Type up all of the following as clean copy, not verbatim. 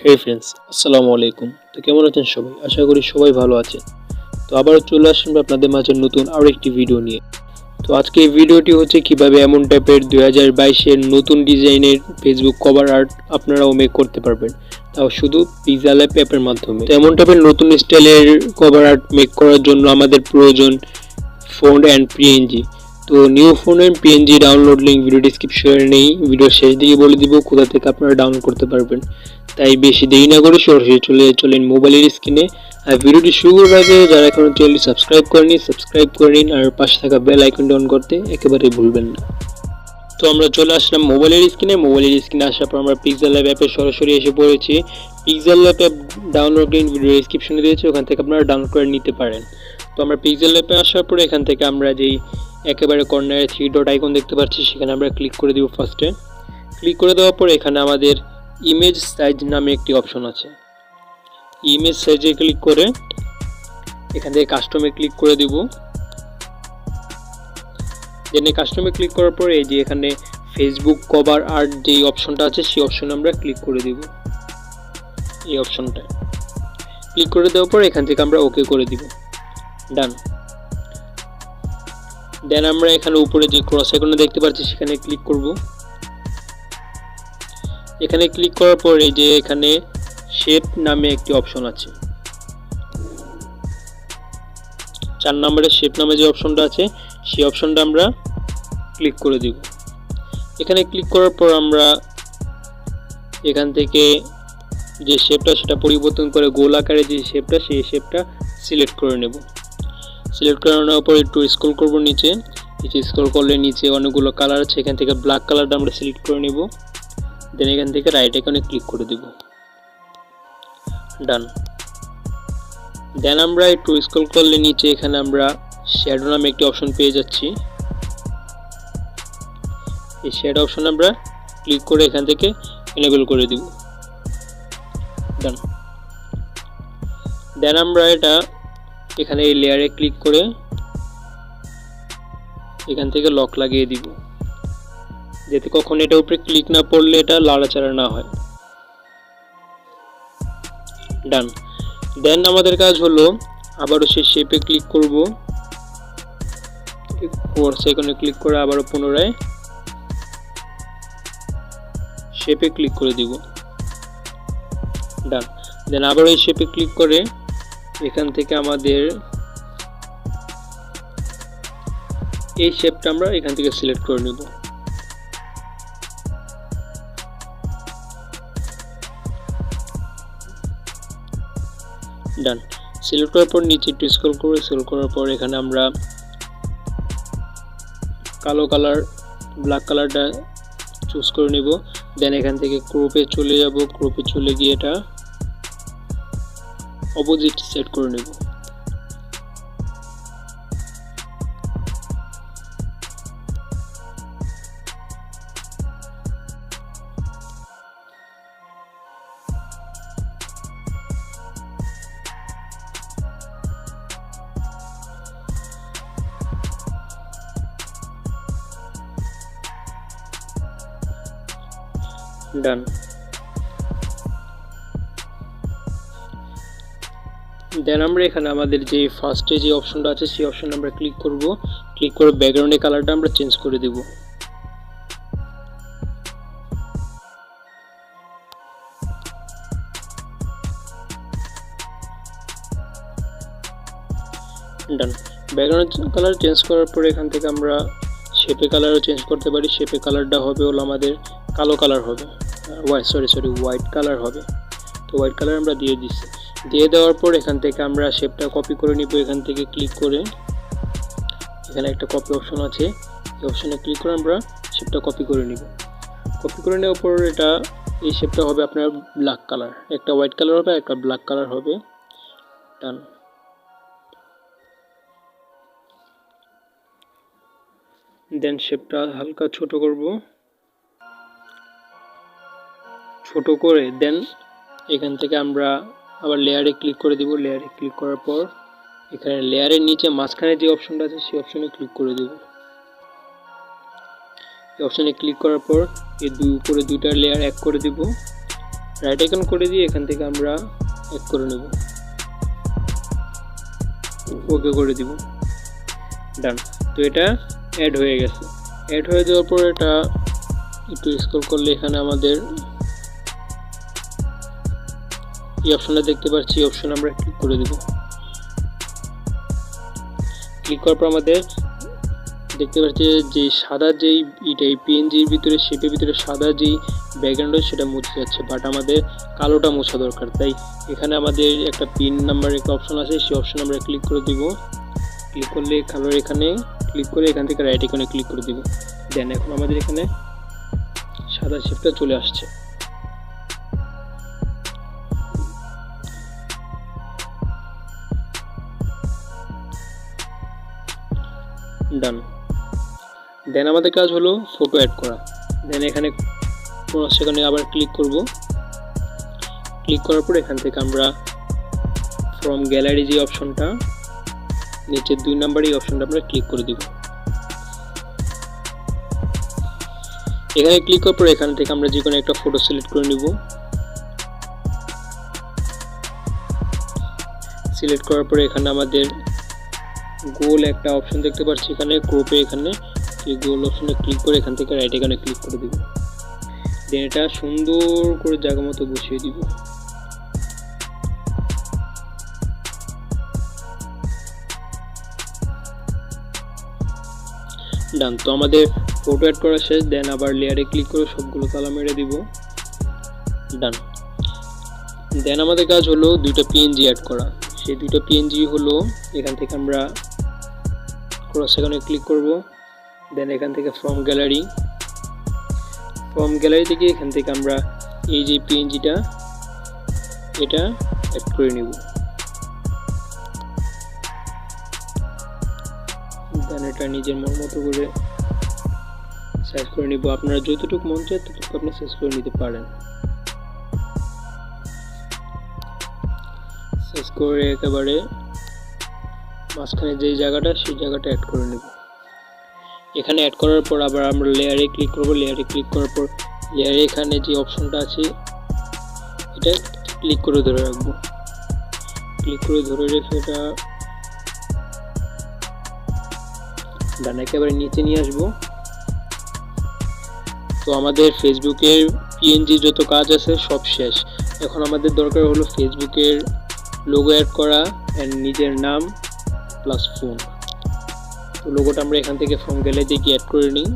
হে friends, আসসালামু আলাইকুম। তো কেমন আছেন সবাই? আশা করি সবাই ভালো আছেন। তো আবারও চলে আসলাম আপনাদের মাঝে নতুন আরও একটি ভিডিও নিয়ে। তো আজকে এই ভিডিওটি হচ্ছে কিভাবে এমন টাইপের 2022-এর নতুন ডিজাইনের ফেসবুক কভার আর্ট আপনারাও মেক করতে পারবেন, তাও শুধু পিক্সেলল্যাব অ্যাপের মাধ্যমে। তো এমন টাইপের নতুন স্টাইলের কভার আর্ট মেক করার জন্য আমাদের প্রয়োজন ফন্ট অ্যান্ড পিএনজি। তো new phone and PNG download link video ডিসক্রিপশনে নেই, ভিডিও শেষ দিকে বলে দিব কোথা থেকে আপনারা ডাউনলোড করতে পারবেন। তাই বেশি দেরি না করে সরাসরি চলেন মোবাইলের স্ক্রিনে। আর ভিডিওটি শুরু করার আগে যারা এখনো চ্যানেলটি সাবস্ক্রাইব করেনি সাবস্ক্রাইব করে নিন, আর পাশে থাকা বেল আইকনটি অন করতে একেবারেই ভুলবেন না। তো আমরা চলে আসলাম মোবাইলের স্ক্রিনে আসার পর আমরা পিক্সেলল্যাব অ্যাপে সরাসরি এসে পড়েছি। PixelLab app download link video ডিসক্রিপশনে দিয়েছে, ওখান থেকে আপনারা ডাউনলোড করে নিতে পারেন। তো আমরা পিক্সেলল্যাবে আসার পরে এখান থেকে আমরা যেই একেবারে কর্নারে 3 ডট আইকন দেখতে পাচ্ছি সেখানে আমরা ক্লিক করে দিব। ফার্স্টে ক্লিক করে দেওয়ার পরে এখানে আমাদের ইমেজ সাইজ নামে একটি অপশন আছে। ইমেজ সাইজে ক্লিক করে এখান থেকে কাস্টমে ক্লিক করে দিব। দেন কাস্টমে ক্লিক করার পরে এই যে এখানে ফেসবুক কভার আর্ট যেই অপশনটা আছে সেই অপশনে আমরা ক্লিক করে দিব। এই অপশনটা ক্লিক করে দেওয়ার পর এখান থেকে আমরা ওকে করে দিব। ডান। দেন আমরা এখানে উপরে যে ক্রস আইকনটা দেখতে পাচ্ছি সেখানে ক্লিক করব। এখানে ক্লিক করার পর এই যে এখানে শেপ নামে একটি অপশন আছে, 4 নম্বরের শেপ নামে যে অপশনটা আছে সেই অপশনটা আমরা ক্লিক করে দিব। এখানে ক্লিক করার পর আমরা এখান থেকে যে শেপটা সেটা পরিবর্তন করে গোল আকারে যে শেপটা সেই শেপটা সিলেক্ট করে নেব। সিলেক্ট করে নেওয়ার পর একটু স্ক্রল করব নিচে স্ক্রল করলে নিচে অনেকগুলো কালার আছে, এখান থেকে ব্ল্যাক কালারটা আমরা সিলেক্ট করে নেব। দেন এখান থেকে রাইট আইকনে ক্লিক করে দেব। ডান। দেন আমরা একটু স্ক্রল করলে নিচে এখানে আমরা শ্যাডো নামে একটি অপশন পেয়ে যাচ্ছি। এই শ্যাডো অপশন আমরা ক্লিক করে এখান থেকে এনেবল করে দিব। ডান। দেন আমরা এটা এখানে এই লেয়ারে ক্লিক করে এখান থেকে লক লাগিয়ে দিব, যাতে কখন এটা উপরে ক্লিক না পড়লে এটা লাড়াচাড়া না হয়। ডান। দেন আমাদের কাজ হলো আবারও সেই শেপে ক্লিক করব, কোর্স আইকনে ক্লিক করে আবারও পুনরায় শেপে ক্লিক করে দিব। ডান। দেন আবারও এই শেপে ক্লিক করে এখান থেকে আমাদের এই শেপটা আমরা এখান থেকে সিলেক্ট করে নেব। ডান। সিলেক্ট করার পর নিচে একটু স্ক্রল করার পর এখানে আমরা কালো কালার ব্ল্যাক কালারটা চুজ করে নেব। দেন এখান থেকে ক্রপে চলে যাব, ক্রপে চলে গিয়ে এটা অপোজিট সেট করে নেব। ডান। দেন আমরা এখানে আমাদের যে ফার্স্টে যে অপশনটা আছে সেই অপশনে আমরা ক্লিক করব। ক্লিক করে ব্যাকগ্রাউন্ডের কালারটা আমরা চেঞ্জ করে দেব। ডান। ব্যাকগ্রাউন্ড কালার চেঞ্জ করার পরে এখান থেকে আমরা শেপে কালারও চেঞ্জ করতে পারি। শেপে কালারটা হবে হলো আমাদের কালো কালার হবে, হোয়াইট কালার হবে। তো হোয়াইট কালার আমরা দিয়ে দেওয়ার পর এখান থেকে আমরা শেপটা কপি করে নিব। এখান থেকে ক্লিক করে এখানে একটা কপি অপশন আছে, এই অপশনে ক্লিক করে আমরা শেপটা কপি করে নিব। কপি করে নেওয়ার পর এটা এই শেপটা হবে আপনার ব্ল্যাক কালার, একটা হোয়াইট কালার হবে একটা ব্ল্যাক কালার হবে। ডান। দেন শেপটা হালকা ছোট করব, ছোট করে দেন এখান থেকে আমরা আবার লেয়ারে ক্লিক করে দিব। লেয়ারে ক্লিক করার পর এখানে লেয়ারের নিচে মাঝখানে যে অপশনটা আছে সেই অপশনে ক্লিক করে দেব। এই অপশনে ক্লিক করার পর এই উপরে দুইটা লেয়ার এক করে দিব। রাইট আইকন করে দিয়ে এখান থেকে আমরা অ্যাড করে নেব, ওকে করে দিব, ডান। তো এটা অ্যাড হয়ে গেছে। অ্যাড হয়ে যাওয়ার পর এটা একটু স্ক্রল করলে এখানে আমাদের এই অপশনটা দেখতে পাচ্ছি, এই অপশন আমরা ক্লিক করে দেব। ক্লিক করার পর আমাদের দেখতে পাচ্ছি যে সাদা যেই এটাই পিএনজির ভিতরে শেপের ভিতরে সাদা যেই ব্যাকগ্রাউন্ড সেটা মুছে যাচ্ছে, বাট আমাদের কালোটা মোছা দরকার। তাই এখানে আমাদের একটা পিন নাম্বার একটা অপশন আছে, সেই অপশন আমরা ক্লিক করে দিব। ক্লিক করলে কালার এখানে ক্লিক করে এখান থেকে রাইট আইকনে ক্লিক করে দিব। দেন এখন আমাদের এখানে সাদা শেপটা চলে আসছে। ডান। দেন আমাদের কাজ হলো ফটো অ্যাড করা। দেন এখানে সেখানে আবার ক্লিক করব। ক্লিক করার পর এখান থেকে আমরা ফ্রম গ্যালারি যে অপশনটা নিচে 2 নাম্বার এই অপশনটা আমরা ক্লিক করে দিব। এখানে ক্লিক করার পর এখান থেকে আমরা যে কোনো একটা ফটো সিলেক্ট করে নিব। সিলেক্ট করার পরে এখানে আমাদের গোল একটা অপশন দেখতে পাচ্ছি, এখানে ক্রপে এখানে এই গোল অপশনে ক্লিক করে এখান থেকে রাইট আইকনে ক্লিক করে দিব। দেন এটা সুন্দর করে জায়গা মতো বসিয়ে দিব। ডান। তো আমাদের ফটো অ্যাড করা শেষ। দেন আবার লেয়ারে ক্লিক করে সবগুলো তালা মেরে দিব। ডান। দেন আমাদের কাজ হলো দুইটা পিএনজি অ্যাড করা। সেই দুইটা পিএনজি হলো এখান থেকে আমরা ক্রস আইকনে ক্লিক করব। দেন এখান থেকে ফ্রম গ্যালারি থেকে এখান থেকে আমরা এই যে পিএনজিটা এটা অ্যাড করে নিব। দেন এটা নিজের মন মতো করে সাইজ করে নিব। আপনারা যতটুকু মন চায় ততটুকু আপনি সাইজ করে নিতে পারেন। সাইজ করে একেবারে মাঝখানে যেই জায়গাটা সেই জায়গাটা অ্যাড করে নেব। এখানে অ্যাড করার পর আবার আমরা লেয়ারে ক্লিক করব। লেয়ারে ক্লিক করার পর লেয়ারে এখানে যে অপশনটা আছে এটা ক্লিক করে ধরে রাখবো। ক্লিক করে ধরে রেখে এটা ডান একেবারে নিচে নিয়ে আসবো। তো আমাদের ফেসবুকের পিএনজি যত কাজ আছে সব শেষ। এখন আমাদের দরকার হলো ফেসবুকের লোগো অ্যাড করা এন্ড নিজের নাম প্লাস ফোন। তো লোগোটা আমরা এখান থেকে ফ্রম গ্যালারিতে গিয়ে অ্যাড করে নিই।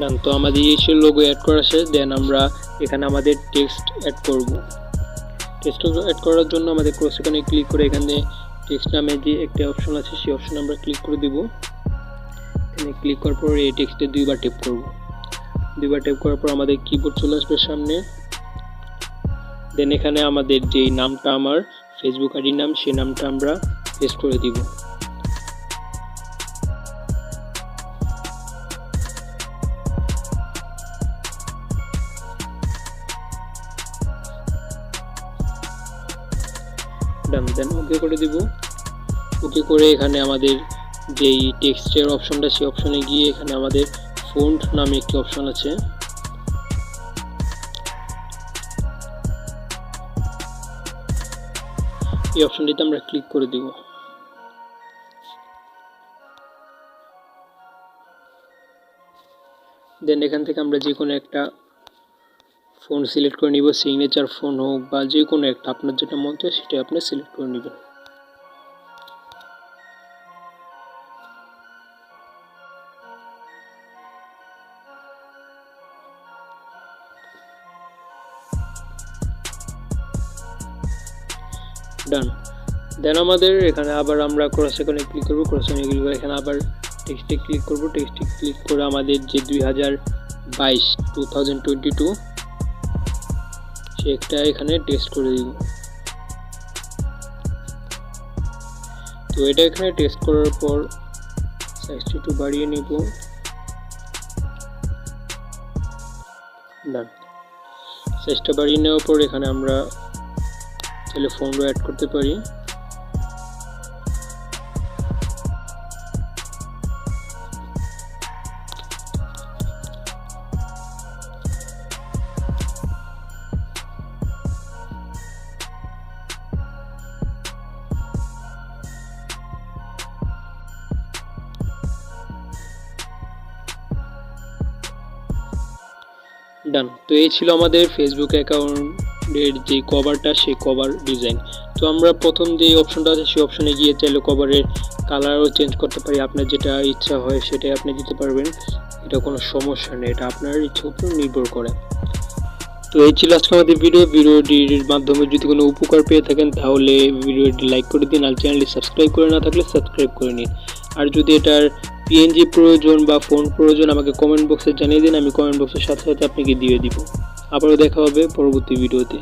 ডান। তো আমাদের এই লোগো অ্যাড করা শেষ। দেন আমরা এখানে আমাদের টেক্সট অ্যাড করব। টেক্সট অ্যাড করার জন্য আমাদের ক্রস আইকনে ক্লিক করে এখানে টেক্সট নামে যে একটা অপশন আছে সেই অপশনে আমরা ক্লিক করে দিব। এখানে ক্লিক করার পর এই টেক্সটে দুইবার ট্যাপ করব। দুইবার ট্যাপ করার পর আমাদের কিবোর্ড চলে আসবে সামনে। দেন এখানে আমাদের যেই নামটা আমার ফেসবুক আইডির নাম সেই নামটা আমরা পেস্ট করে দিব। ডান। দেন ওকে করে দিব। ওকে করে এখানে আমাদের যেই টেক্সটের অপশনটা সেই অপশনে গিয়ে এখানে আমাদের ফন্ট নামে একটি অপশন আছে, এই অপশনটিতে আমরা ক্লিক করে দিব। দেন এখান থেকে আমরা যে কোনো একটা ফোন সিলেক্ট করে নিব, সিগনেচার ফোন হোক বা যে কোনো একটা আপনার যেটা মন চায় সেটা আপনি সিলেক্ট করে নেবেন। ডান। দেন আমাদের এখানে আবার আমরা ক্রস আইকনে ক্লিক করব। ক্রস আইকনে ক্লিক করে এখানে আবার টেক্সটে ক্লিক করব। টেক্সটে ক্লিক করে আমাদের যে 2022 সেটা এখানে টেক্সট করে দিব। তো এটা এখানে টেক্সট করার পর সাইজটা একটু বাড়িয়ে নিব। ডান। সাইজটা বাড়িয়ে নেওয়ার পর এখানে আমরা তাহলে ফন্টও অ্যাড করতে পারি। ডান। তো এই ছিল আমাদের ফেসবুক অ্যাকাউন্টের যে কভারটা, সেই কভার ডিজাইন। তো আমরা প্রথম যে অপশনটা আছে সেই অপশনে গিয়ে চাইলে কভারের কালারও চেঞ্জ করতে পারি। আপনার যেটা ইচ্ছা হয় সেটাই আপনি দিতে পারবেন, এটা কোনো সমস্যা নেই, এটা আপনার ইচ্ছার উপর নির্ভর করে। তো এই ছিল আজকে আমাদের ভিডিওটির মাধ্যমে যদি কোনো উপকার পেয়ে থাকেন তাহলে ভিডিওটি লাইক করে দিন, আর চ্যানেলটি সাবস্ক্রাইব করে না থাকলে সাবস্ক্রাইব করে নিন। আর যদি এটার পিএনজি প্রয়োজন বা ফন্ট প্রয়োজন আমাকে কমেন্ট বক্সে জানিয়ে দিন, আমি কমেন্ট বক্সের সাথে সাথে আপনাকে দিয়ে দিব। আবারও দেখা হবে পরবর্তী ভিডিওতে।